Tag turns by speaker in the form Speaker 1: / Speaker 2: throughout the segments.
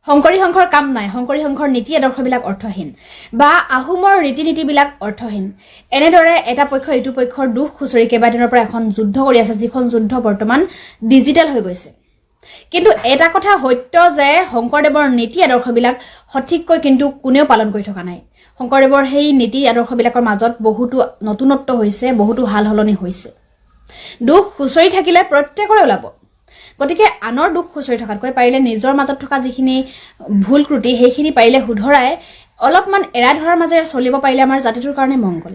Speaker 1: শংকৰী সংঘৰ কাম নাই, শংকৰী সংঘৰ নীতি আদৰ্শবিলাক অৰ্থহীন বা আহোমৰ ৰীতি নীতিবিলাক অৰ্থহীন। এনেদৰে এটা পক্ষ ইটো পক্ষৰ দুখ খুচৰি কেইবাদিনৰ পৰা এখন যুদ্ধ কৰি আছে, যিখন যুদ্ধ বৰ্তমান ডিজিটেল হৈ গৈছে। কিন্তু এটা কথা সত্য যে শংকৰদেৱৰ নীতি আদৰ্শবিলাক সঠিককৈ কিন্তু কোনেও পালন কৰি থকা নাই। শংকৰদেৱৰ সেই নীতি আদৰ্শবিলাকৰ মাজত বহুতো নতুনত্ব হৈছে, বহুতো হাল সলনি হৈছে। দুখ খুচৰি থাকিলে প্ৰত্যেকৰে ওলাব। গতিকে আনৰ দুখ খুচৰি থকাতকৈ পাৰিলে নিজৰ মাজত থকা যিখিনি ভুল ত্ৰুটি সেইখিনি পাৰিলে শুধৰাই অলপমান এৰাই ধৰাৰ মাজেৰে চলিব পাৰিলে আমাৰ জাতিটোৰ কাৰণে মংগল।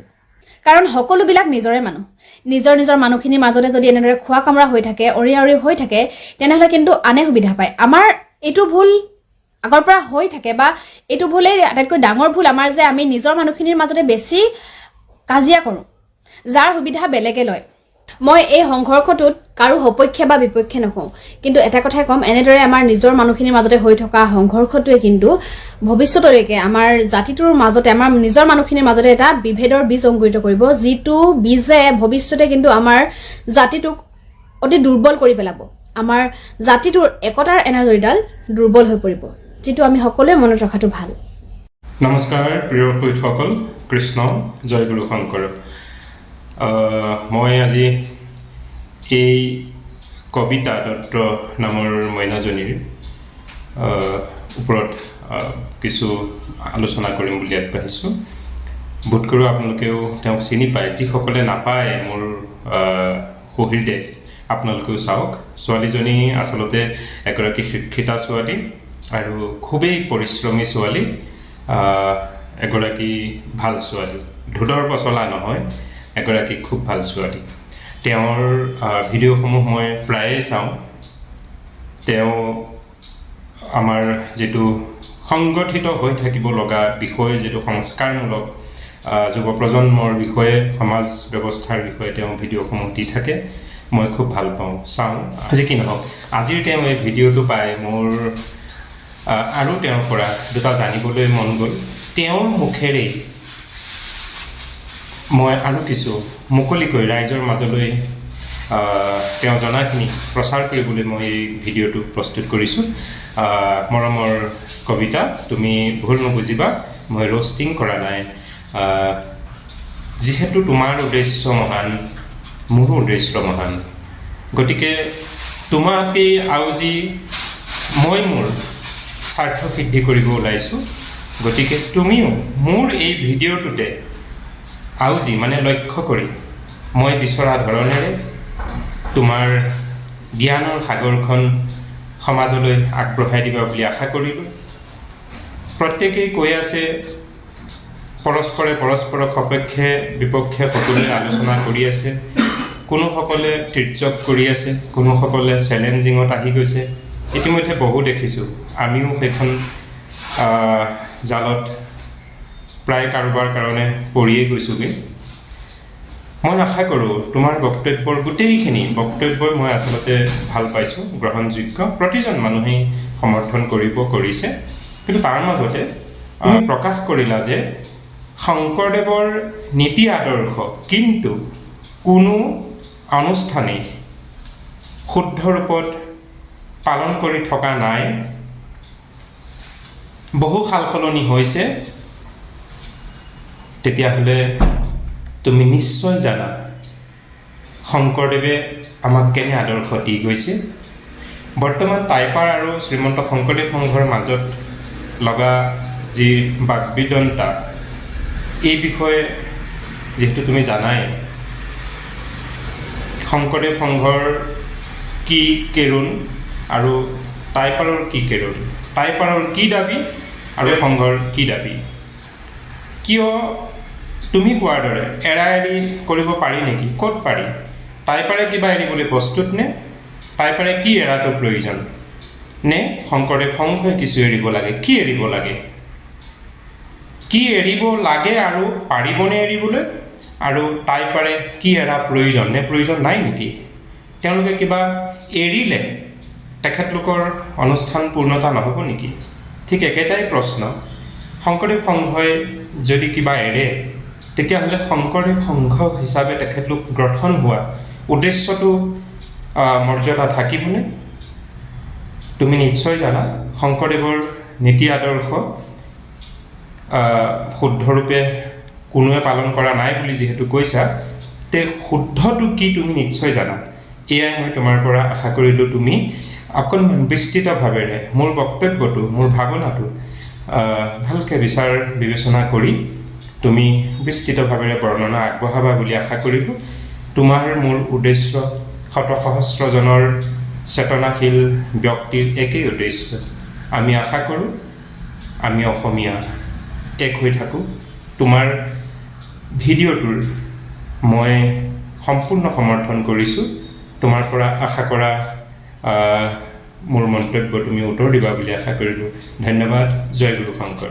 Speaker 1: কাৰণ সকলোবিলাক নিজৰে মানুহ, নিজৰ নিজৰ মানুহখিনিৰ মাজতে যদি এনেদৰে খোৱা কামৰা হৈ থাকে, অৰিয়া অৰি হৈ থাকে, তেনেহ'লে কিন্তু আনে সুবিধা পায়। আমাৰ এইটো ভুল আগৰ পৰা হৈ থাকে বা এইটো ভুলেই আটাইতকৈ ডাঙৰ ভুল আমাৰ যে আমি নিজৰ মানুহখিনিৰ মাজতে বেছি কাজিয়া কৰোঁ, যাৰ সুবিধা বেলেগে লয়। মই এই সংঘৰ্ষটোত কাৰো সপক্ষে বা বিপক্ষে নকওঁ, কিন্তু এটা কথাই ক'ম, এনেদৰে আমাৰ নিজৰ মানুহখিনিৰ মাজতে হৈ থকা সংঘৰ্ষটোৱে কিন্তু ভৱিষ্যতলৈকে আমাৰ জাতিটোৰ মাজতে, আমাৰ নিজৰ মানুহখিনিৰ মাজতে এটা বিভেদৰ বীজ অংকুৰিত কৰিব, যিটো বীজে ভৱিষ্যতে কিন্তু আমাৰ জাতিটোক অতি দুৰ্বল কৰি পেলাব। আমাৰ জাতিটোৰ একতাৰ এনাজৰীডাল দুৰ্বল হৈ পৰিব, যিটো আমি সকলোৱে মনত ৰখাটো ভাল।
Speaker 2: নমস্কাৰ প্ৰিয় দৰ্শকসকল, কৃষ্ণ জয় গুৰু শংকৰ। মই আজি এই কবিতা দত্ত নামৰ মইনাজনীৰ ওপৰত কিছু আলোচনা কৰিম বুলি আগবাঢ়িছোঁ। বোধ কৰোঁ আপোনালোকেও তেওঁক চিনি পায়। যিসকলে নাপায় মোৰ সহৃদে আপোনালোকেও চাওক। ছোৱালীজনী আচলতে এগৰাকী শিক্ষিতা ছোৱালী আৰু খুবেই পৰিশ্ৰমী ছোৱালী, এগৰাকী ভাল ছোৱালী, ঢোলৰ পচলা নহয়, এগৰাকী খুব ভাল ছোৱালী। তেওঁৰ ভিডিঅ'সমূহ মই প্ৰায়ে চাওঁ। তেওঁ আমাৰ যিটো সংগঠিত হৈ থাকিব লগা বিষয়, যিটো সংস্কাৰমূলক যুৱ প্ৰজন্মৰ বিষয়ে, সমাজ ব্যৱস্থাৰ বিষয়ে তেওঁ ভিডিঅ'সমূহ দি থাকে। মই খুব ভাল পাওঁ, চাওঁ। আজি কি নহওক, আজিৰ তেওঁ এই ভিডিঅ'টো পাই মোৰ আৰু তেওঁৰ পৰা দুটা জানিবলৈ মন গ'ল। তেওঁৰ মুখেৰেই মই আৰু কিছু মুকলিকৈ ৰাইজৰ মাজলৈ তেওঁ জনাখিনি প্ৰচাৰ কৰিবলৈ মই এই ভিডিঅ'টো প্ৰস্তুত কৰিছোঁ। মৰমৰ কবিতা, তুমি ভুল নুবুজিবা, মই ৰ'ষ্টিং কৰা নাই। যিহেতু তোমাৰ উদ্দেশ্য মহান, মোৰো উদ্দেশ্য মহান, গতিকে তোমাকেই আউজি মই মোৰ স্বাৰ্থ সিদ্ধি কৰিব ওলাইছোঁ। গতিকে তুমিও মোৰ এই ভিডিঅ'টোতে আউজি মানে লক্ষ্য কৰি মই বিচৰা ধৰণেৰে তোমাৰ জ্ঞানৰ সাগৰখন সমাজলৈ আগবঢ়াই দিবা বুলি আশা কৰিলোঁ। প্ৰত্যেকেই কৈ আছে, পৰস্পৰে পৰস্পৰক সপক্ষে বিপক্ষে সকলোৱে আলোচনা কৰি আছে। কোনোসকলে তিৰ্যক কৰি আছে, কোনোসকলে চেলেঞ্জিঙত আহি গৈছে। ইতিমধ্যে বহু দেখিছোঁ, আমিও সেইখন জালত প্ৰায় কাৰোবাৰ কাৰণে পৰিয়েই গৈছোগৈ। মই আশা কৰোঁ তোমাৰ বক্তব্যৰ গোটেইখিনি বক্তব্যই মই আচলতে ভাল পাইছোঁ, গ্ৰহণযোগ্য, প্ৰতিজন মানুহেই সমৰ্থন কৰিছে। কিন্তু তাৰ মাজতে প্ৰকাশ কৰিলা যে শংকৰদেৱৰ নীতি আদৰ্শ কিন্তু কোনো অনুষ্ঠানেই শুদ্ধ ৰূপত পালন কৰি থকা নাই, বহু সাল সলনি হৈছে। তেতিয়াহ'লে তুমি নিশ্চয় জানা শংকৰদেৱে আমাক কেনে আদৰ্শ দি গৈছে। বৰ্তমান টাইপাৰ আৰু শ্ৰীমন্ত শংকৰদেৱ সংঘৰ মাজত লগা যি বাকবিতণ্ডা, এই বিষয়ে যিহেতু তুমি জানাই, শংকৰদেৱ সংঘৰ কি কেৰুণ আৰু টাইপাৰৰ কি কেৰুণ, টাইপাৰৰ কি দাবী আৰু সংঘৰ কি দাবী। কিয় তুমি কোৱাৰ দৰে এৰা এৰি কৰিব পাৰি নেকি? ক'ত পাৰি? টাইপাৰে কিবা এৰিবলৈ প্ৰস্তুত নে? টাইপাৰে কি এৰাটো প্ৰয়োজন নে শংকৰদেৱ সংঘই কিছু এৰিব লাগে? কি এৰিব লাগে, কি এৰিব লাগে আৰু পাৰিবনে এৰিবলৈ? আৰু টাইপাৰে কি এৰা প্ৰয়োজন নে প্ৰয়োজন নাই নেকি? তেওঁলোকে কিবা এৰিলে তেখেতলোকৰ অনুষ্ঠান পূৰ্ণতা নহ'ব নেকি? ঠিক একেটাই প্ৰশ্ন। শংকৰদেৱ সংঘই যদি কিবা এৰে, তেতিয়াহ'লে শংকৰদেৱ সংঘ হিচাপে তেখেতলোক গঠন হোৱা উদ্দেশ্যটো মৰ্যাদা থাকিবনে? তুমি নিশ্চয় জানা শংকৰদেৱৰ নীতি আদৰ্শ শুদ্ধৰূপে কোনোৱে পালন কৰা নাই বুলি যিহেতু কৈছা, তে শুদ্ধটো কি তুমি নিশ্চয় জানা। এয়াই মই তোমাৰ পৰা আশা কৰিলোঁ তুমি অকণমান বিস্তৃতভাৱেৰে মোৰ বক্তব্যটো, মোৰ ভাৱনাটো ভালকৈ বিচাৰ বিবেচনা কৰি তুমি বিস্তৃতভাৱেৰে বৰ্ণনা আগবঢ়াবা বুলি আশা কৰিলোঁ। তোমাৰ মোৰ উদ্দেশ্য শত সহস্ৰজনৰ চেতনাশীল ব্যক্তিৰ একেই উদ্দেশ্য। আমি আশা কৰোঁ আমি অসমীয়া এক হৈ থাকোঁ। তোমাৰ ভিডিঅ'টোৰ মই সম্পূৰ্ণ সমৰ্থন কৰিছোঁ। তোমাৰ পৰা আশা কৰা মোৰ মন্তব্য তুমি উত্তৰ দিবা বুলি আশা কৰিলোঁ। ধন্যবাদ। জয় গুৰু শংকৰ।